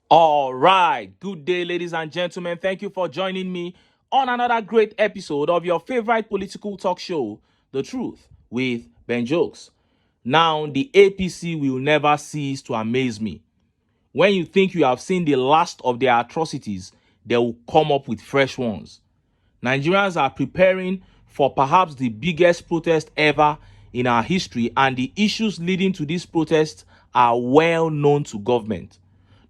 All right. Good day, ladies and gentlemen. Thank you for joining me on another great episode of your favorite political talk show, The Truth with Ben Jokes. Now, the APC will never cease to amaze me. When you think you have seen the last of their atrocities, they will come up with fresh ones. Nigerians are preparing for perhaps the biggest protest ever in our history, and the issues leading to this protest are well known to government.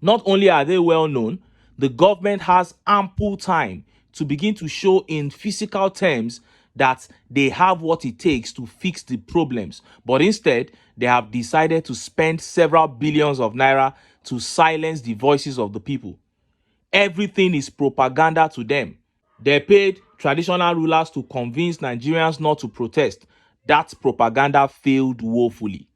Not only are they well known, the government has ample time to begin to show in physical terms that they have what it takes to fix the problems. But instead, they have decided to spend several billions of naira to silence the voices of the people. Everything is propaganda to them. They paid traditional rulers to convince Nigerians not to protest. That propaganda failed woefully.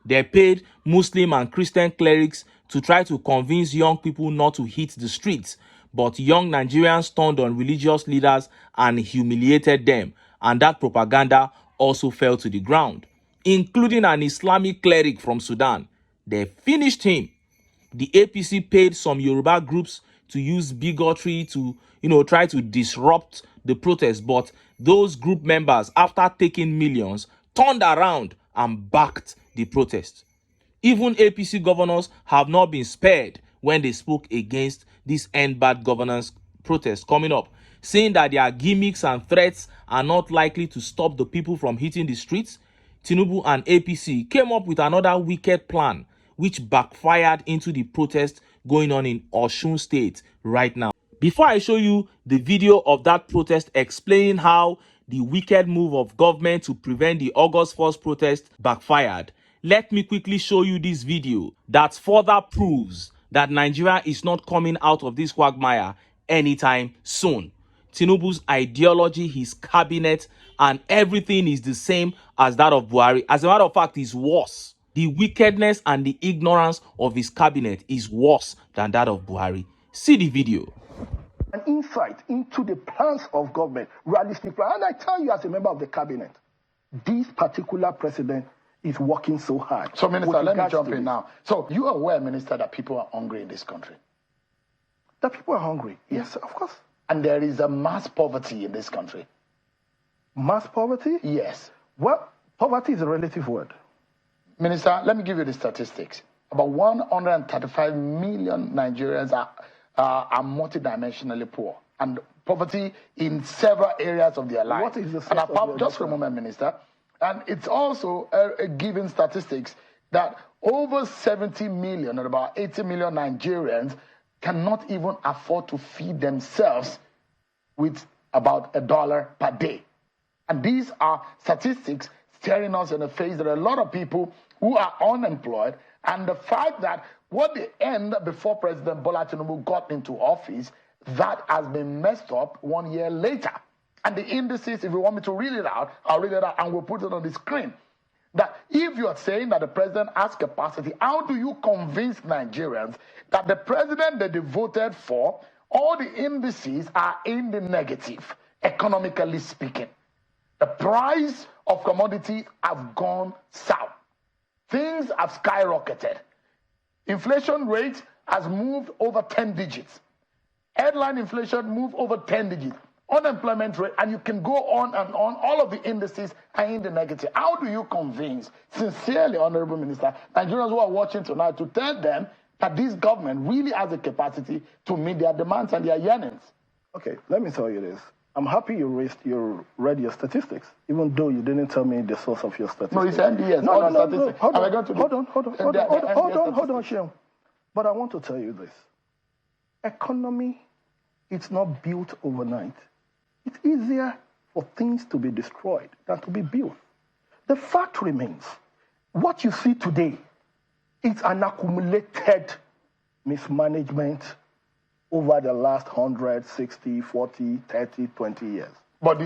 They paid Muslim and Christian clerics to try to convince young people not to hit the streets, but young Nigerians turned on religious leaders and humiliated them, and that propaganda also fell to the ground, including an Islamic cleric from Sudan. They finished him. The APC paid some Yoruba groups to use bigotry to, try to disrupt the protest, but those group members, after taking millions, turned around and backed the protest. Even APC governors have not been spared when they spoke against this ENDbadGovernance protest coming up, saying that their gimmicks and threats are not likely to stop the people from hitting the streets. Tinubu and APC came up with another wicked plan, which backfired into the protest going on in Osun State right now. Before I show you the video of that protest explaining how the wicked move of government to prevent the August 1st protest backfired, let me quickly show you this video that further proves that Nigeria is not coming out of this quagmire anytime soon. Tinubu's ideology, his cabinet, and everything is the same as that of Buhari. As a matter of fact, it's worse. The wickedness and the ignorance of his cabinet is worse than that of Buhari. See the video. An insight into the plans of government, realistic plan. And I tell you as a member of the cabinet, this particular president is working so hard. So, Minister, let me jump in now. So, you are aware, Minister, that people are hungry in this country? That people are hungry? Yes, of course. And there is a mass poverty in this country. Mass poverty? Yes. Well, poverty is a relative word. Minister, let me give you the statistics. About 135 million Nigerians are multidimensionally poor, and poverty in several areas of their life. What is the source of just for a moment, Minister. And it's also a given statistics that over 70 million or about 80 million Nigerians cannot even afford to feed themselves with about $1 per day. And these are statistics staring us in the face. There are a lot of people who are unemployed, and the fact that what they end before President Bola Tinubu got into office, that has been messed up 1 year later. And the indices, if you want me to read it out, I'll read it out and we'll put it on the screen. That if you are saying that the president has capacity, how do you convince Nigerians that the president that they voted for, all the indices are in the negative, economically speaking? The price of commodities have gone south. Things have skyrocketed. Inflation rate has moved over 10 digits. Headline inflation moved over 10 digits. Unemployment rate, and you can go on and on. All of the indices are in the negative. How do you convince, sincerely, Honorable Minister, Nigerians who are watching tonight, to tell them that this government really has the capacity to meet their demands and their yearnings? Okay, let me tell you this. I'm happy you read your statistics, even though you didn't tell me the source of your statistics. No, you said yes. No. Hold on, Shem. But I want to tell you this. Economy, it's not built overnight. It's easier for things to be destroyed than to be built. The fact remains, what you see today is an accumulated mismanagement over the last 100, 60, 40, 30, 20 years. But the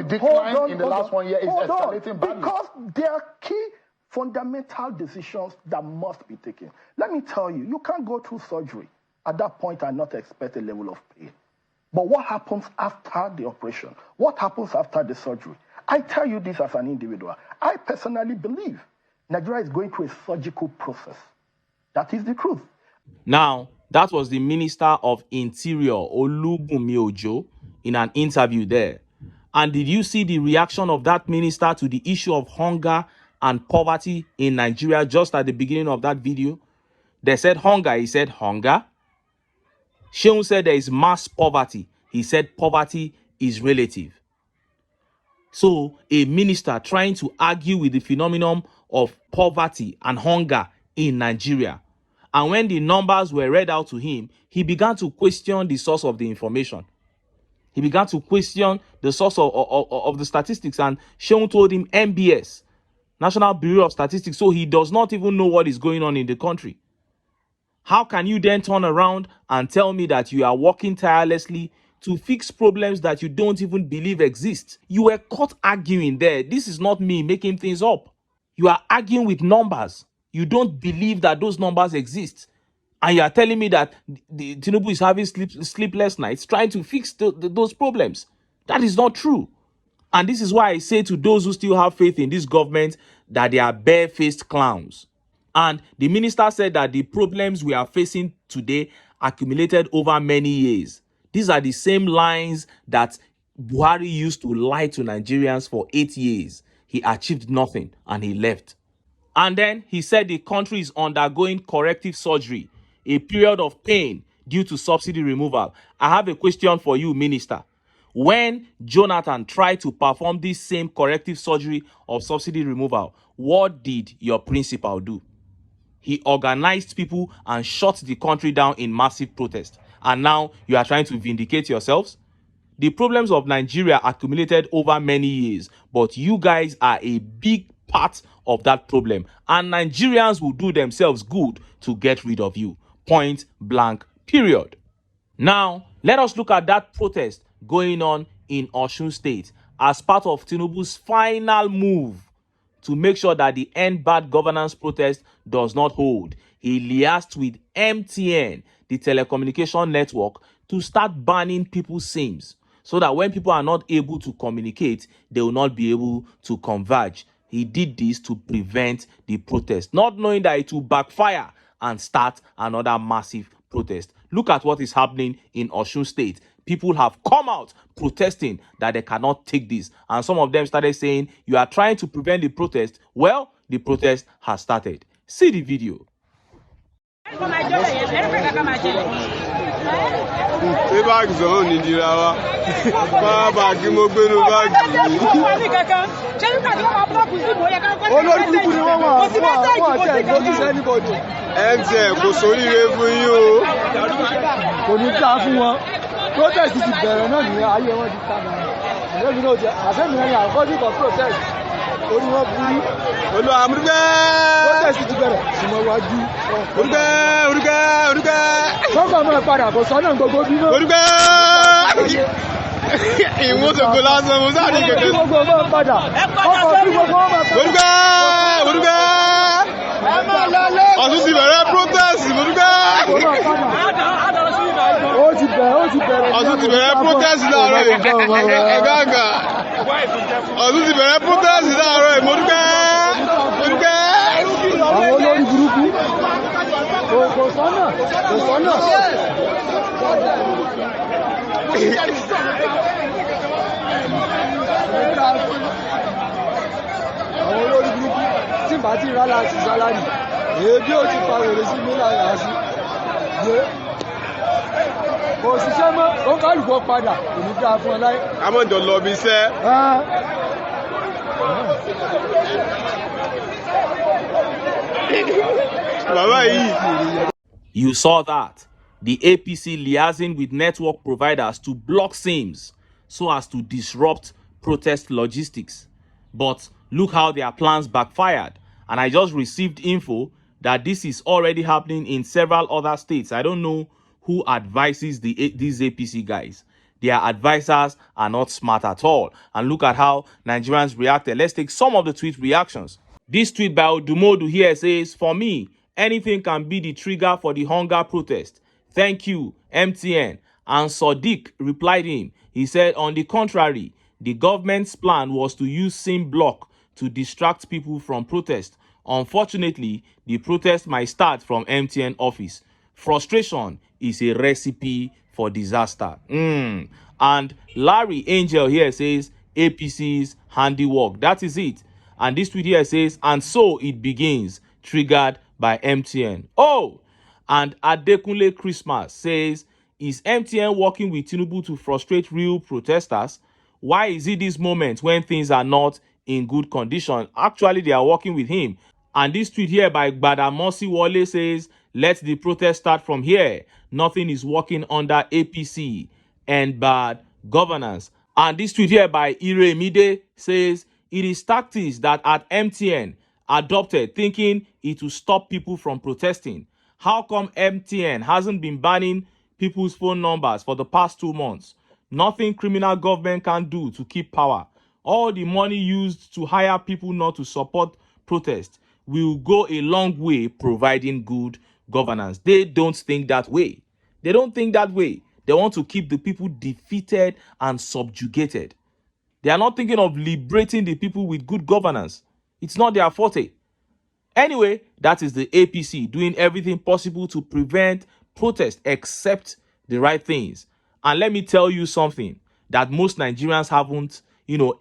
decline in the last 1 year is escalating badly. Because there are key fundamental decisions that must be taken. Let me tell you, you can't go through surgery at that point and not expect a level of pain. But what happens after the operation? What happens after the surgery? I tell you this as an individual. I personally believe Nigeria is going through a surgical process. That is the truth. Now, that was the Minister of Interior, Olubunmi Ojo, in an interview there. And did you see the reaction of that minister to the issue of hunger and poverty in Nigeria just at the beginning of that video? They said hunger. He said hunger. Sheung said there is mass poverty. He said poverty is relative. So a minister trying to argue with the phenomenon of poverty and hunger in Nigeria. And when the numbers were read out to him, he began to question the source of the information. He began to question the source of the statistics, and Sheung told him NBS, National Bureau of Statistics, so he does not even know what is going on in the country. How can you then turn around and tell me that you are working tirelessly to fix problems that you don't even believe exist? You were caught arguing there. This is not me making things up. You are arguing with numbers. You don't believe that those numbers exist. And you are telling me that the Tinubu is having sleepless nights trying to fix those problems. That is not true. And this is why I say to those who still have faith in this government that they are barefaced clowns. And the minister said that the problems we are facing today accumulated over many years. These are the same lines that Buhari used to lie to Nigerians for 8 years. He achieved nothing and he left. And then he said the country is undergoing corrective surgery, a period of pain due to subsidy removal. I have a question for you, Minister. When Jonathan tried to perform this same corrective surgery of subsidy removal, what did your principal do? He organized people and shut the country down in massive protest. And now you are trying to vindicate yourselves? The problems of Nigeria accumulated over many years, but you guys are a big part of that problem. And Nigerians will do themselves good to get rid of you. Point blank, period. Now, let us look at that protest going on in Osun State as part of Tinubu's final move to make sure that the ENDbadGovernance protest does not hold. He liaised with MTN, the telecommunication network, to start banning people's SIMs so that when people are not able to communicate, they will not be able to converge. He did this to prevent the protest, not knowing that it will backfire and start another massive protest. Look at what is happening in Osun State. People have come out protesting that they cannot take this. And some of them started saying, you are trying to prevent the protest. Well, the protest has started. See the video. Protest ti bẹ̀rẹ̀ náà ní ayé wọn ti tàbí ẹ̀lẹ́bí náà jẹ́ àṣẹ́mìíràn yà kọ́ sí kan protest orí wọn burú olú àmúrúgbẹ́ protest ti bẹ̀rẹ̀ ṣùgbọ́n wájú orúgbẹ́ sọ́gbà mọ́ padà bọ̀ sọ́nà gbogbo bí náà orúgbẹ́ ìwọ́n tó kò lásán mọ́ sáà ní kẹ̀kẹ́ gbogbo mọ́ padà ọkọ̀ tí gbogbo mọ́ padà orúgbẹ́ Ọ̀ṣun ti bẹ̀rẹ̀ protest orúgbẹ́ Ọ̀ṣun ti bẹ̀rẹ̀ protest láàárọ̀ ẹ̀gáàgà Ọ̀ṣun ti bẹ̀rẹ̀ protest láàárọ̀ ìmọ̀dúkẹ́ àwọn olórí burúkú kò sọ́nà àwọn olórí burúkú tí bá ti rálá sí sálárì èébí ò ti pa wèrè sí mílà yàá sí kò ṣiṣẹ́ mọ́ ó kálùkọ́ padà kò ní dáa fún ọ láyé. kámọ́jọ lọ bí iṣẹ́. bàbá yìí. You saw that. The APC liaising with network providers to block SIMs so as to disrupt protest logistics. But look how their plans backfired. And I just received info that this is already happening in several other states. I don't know who advises these APC guys. Their advisors are not smart at all. And look at how Nigerians reacted. Let's take some of the tweet reactions. This tweet by Odumodu here says, for me, anything can be the trigger for the hunger protest. Thank you, MTN. And Sadiq replied him. He said, on the contrary, the government's plan was to use SIM block to distract people from protest. Unfortunately, the protest might start from MTN office. Frustration is a recipe for disaster. And Larry Angel here says APC's handiwork. That is it. And this tweet here says, and so it begins, triggered by MTN. Oh, and Adekunle Christmas says, is MTN working with Tinubu to frustrate real protesters? Why is it this moment when things are not in good condition? Actually, they are working with him. And this tweet here by Gbadamosi Wale says, let the protest start from here. Nothing is working under APC and bad governance. And this tweet here by Ire Mide says, it is tactics that at MTN adopted thinking it will stop people from protesting. How come MTN hasn't been banning people's phone numbers for the past 2 months? Nothing criminal government can do to keep power. All the money used to hire people not to support protest will go a long way providing good governance. They don't think that way. They don't think that way. They want to keep the people defeated and subjugated. They are not thinking of liberating the people with good governance. It's not their forte. Anyway, that is the APC doing everything possible to prevent protest except the right things. And let me tell you something that most Nigerians haven't,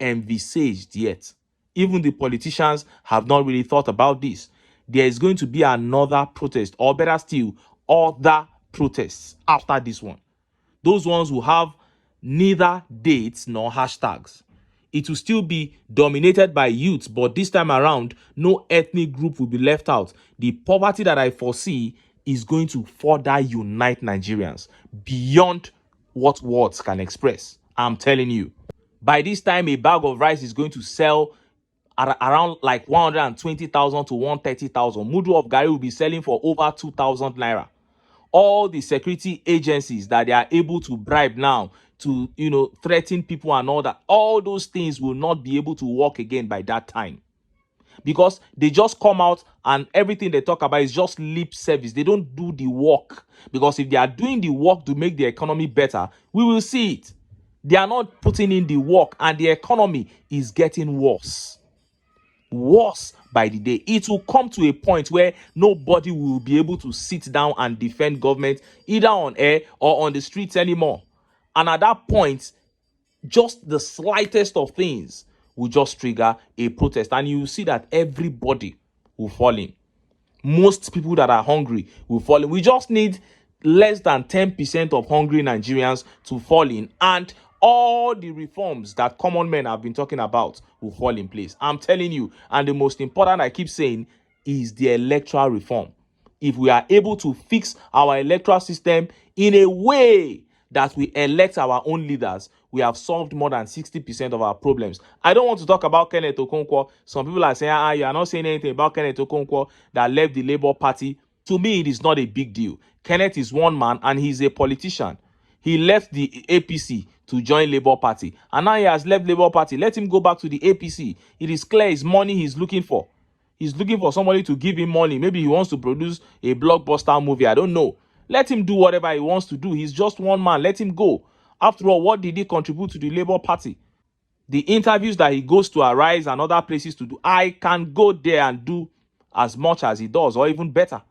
envisaged yet. Even the politicians have not really thought about this. There is going to be another protest, or better still, other protests after this one. Those ones will have neither dates nor hashtags. It will still be dominated by youth, but this time around, no ethnic group will be left out. The poverty that I foresee is going to further unite Nigerians beyond what words can express. I'm telling you. By this time, a bag of rice is going to sell at around like 120,000 to 130,000. Mudu of Gari will be selling for over 2,000 naira. All the security agencies that they are able to bribe now to, threaten people and all that, all those things will not be able to work again by that time. Because they just come out and everything they talk about is just lip service. They don't do the work. Because if they are doing the work to make the economy better, we will see it. They are not putting in the work and the economy is getting worse. Worse by the day. It will come to a point where nobody will be able to sit down and defend government either on air or on the streets anymore. And at that point, just the slightest of things will just trigger a protest. And you will see that everybody will fall in. Most people that are hungry will fall in. We just need less than 10% of hungry Nigerians to fall in. And all the reforms that common men have been talking about will fall in place. I'm telling you. And the most important, I keep saying, is the electoral reform. If we are able to fix our electoral system in a way that we elect our own leaders, we have solved more than 60% of our problems. I don't want to talk about Kenneth Okonkwo. Some people are saying, you are not saying anything about Kenneth Okonkwo that left the Labour Party. To me, it is not a big deal. Kenneth is one man and he's a politician. He left the APC to join Labour Party. And now he has left Labour Party. Let him go back to the APC. It is clear it's money he's looking for. He's looking for somebody to give him money. Maybe he wants to produce a blockbuster movie. I don't know. Let him do whatever he wants to do. He's just one man. Let him go. After all, what did he contribute to the Labour Party? The interviews that he goes to Arise and other places to do, I can go there and do as much as he does or even better.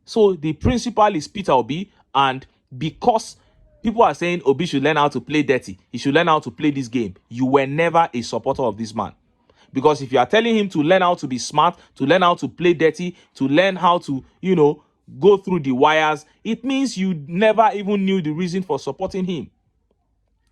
So the principal is Peter Obi, and because people are saying Obi should learn how to play dirty, he should learn how to play this game, you were never a supporter of this man. Because if you are telling him to learn how to be smart, to learn how to play dirty, to learn how to, go through the wires, it means you never even knew the reason for supporting him.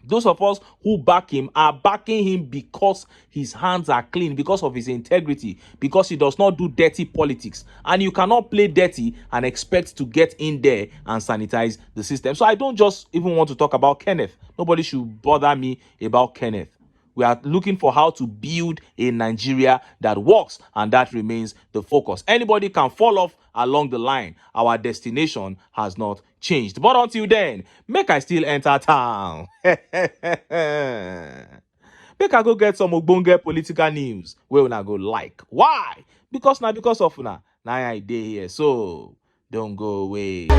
Those of us who back him are backing him because his hands are clean, because of his integrity, because he does not do dirty politics. And you cannot play dirty and expect to get in there and sanitize the system. So I don't just even want to talk about Kenneth. Nobody should bother me about Kenneth. We are looking for how to build a Nigeria that works, and that remains the focus. Anybody can fall off along the line. Our destination has not changed. But until then, make I still enter town. Make I go get some ogbonge political news where una go like. Why? Because of una. Now I dey here. So don't go away. So,